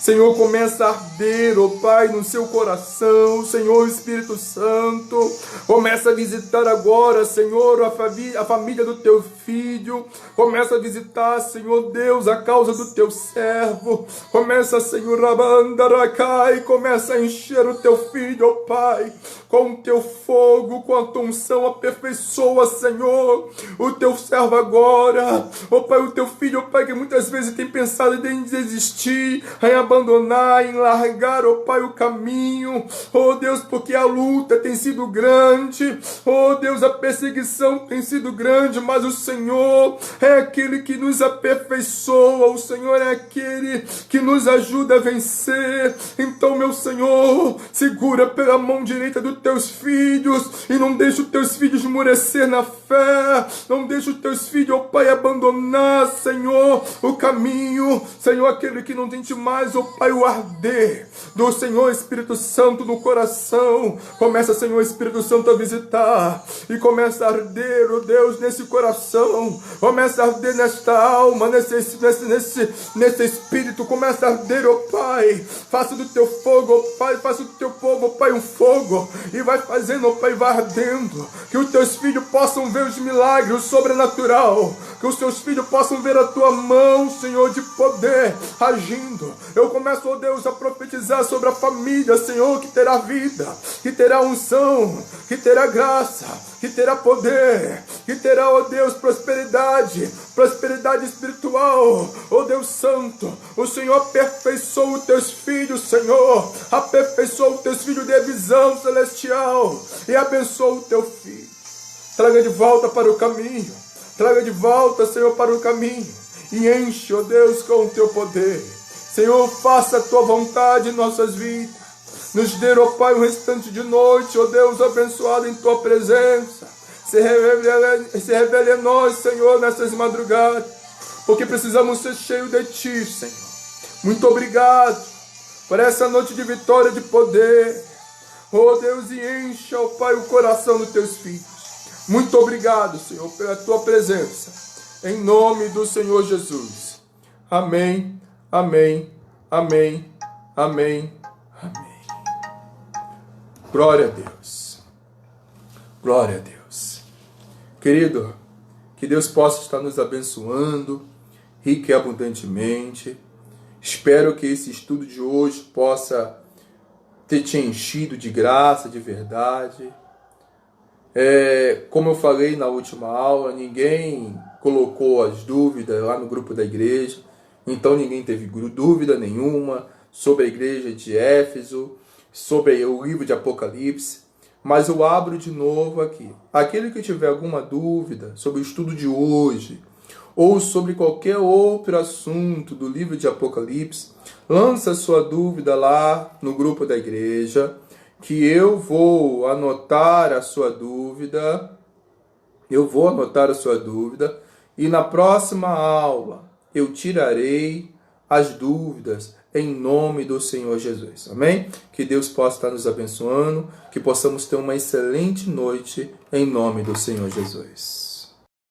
Senhor, começa a arder, ó Pai, no seu coração. Senhor Espírito Santo, começa a visitar agora, Senhor, a família do teu filho. filho. Começa a visitar, Senhor Deus, a causa do teu servo. Começa, Senhor, Rabandaracai, começa a encher o teu filho, ó Pai, com o teu fogo, com a tua unção. Aperfeiçoa, Senhor, o teu servo agora. Ó Pai, o teu filho, ó Pai, que muitas vezes tem pensado em desistir, em abandonar, em largar, ó Pai, o caminho. Ó Deus, porque a luta tem sido grande. Ó Deus, a perseguição tem sido grande, mas o Senhor é aquele que nos aperfeiçoa. O Senhor é aquele que nos ajuda a vencer. Então, meu Senhor, segura pela mão direita dos teus filhos e não deixa os teus filhos esmorecer na fé. Não deixa os teus filhos, ó Pai, abandonar, Senhor, o caminho. Senhor, aquele que não sente mais, ó Pai, o arder do Senhor Espírito Santo no coração. Começa, Senhor Espírito Santo, a visitar e começa a arder, ó Deus, nesse coração. Começa a arder nesta alma, nesse espírito. Começa a arder, ó Pai. Faça do teu fogo, ó Pai, faça do teu povo, ó Pai, um fogo. E vai fazendo, ó Pai, vai ardendo. Que os teus filhos possam ver os milagres, o sobrenatural. Que os teus filhos possam ver a tua mão, Senhor, de poder agindo. Eu começo, ó Deus, a profetizar sobre a família, Senhor, que terá vida, que terá unção, que terá graça, que terá poder, que terá, ó Deus, prosperidade espiritual. Ó Deus Santo, o Senhor aperfeiçoa os teus filhos, Senhor, aperfeiçoa os teus filhos de visão celestial e abençoa o teu filho. Traga de volta para o caminho, traga de volta, Senhor, para o caminho e enche, ó Deus, com o teu poder. Senhor, faça a tua vontade em nossas vidas. Nos dê, ó Pai, um restante de noite, ó Deus, abençoado em tua presença. Se revele em nós, Senhor, nessas madrugadas, porque precisamos ser cheios de ti, Senhor. Muito obrigado por essa noite de vitória, de poder. Ó Deus, e encha, ó Pai, o coração dos teus filhos. Muito obrigado, Senhor, pela tua presença. Em nome do Senhor Jesus. Amém, amém, amém, amém, amém. Glória a Deus. Glória a Deus. Querido, que Deus possa estar nos abençoando, rico e abundantemente. Espero que esse estudo de hoje possa ter te enchido de graça, de verdade. Como eu falei na última aula, ninguém colocou as dúvidas lá no grupo da igreja, então ninguém teve dúvida nenhuma sobre a igreja de Éfeso, sobre o livro de Apocalipse, mas eu abro de novo aqui. Aquele que tiver alguma dúvida sobre o estudo de hoje, ou sobre qualquer outro assunto do livro de Apocalipse, lança sua dúvida lá no grupo da igreja, que eu vou anotar a sua dúvida, e na próxima aula eu tirarei as dúvidas em nome do Senhor Jesus. Amém? Que Deus possa estar nos abençoando, que possamos ter uma excelente noite em nome do Senhor Jesus.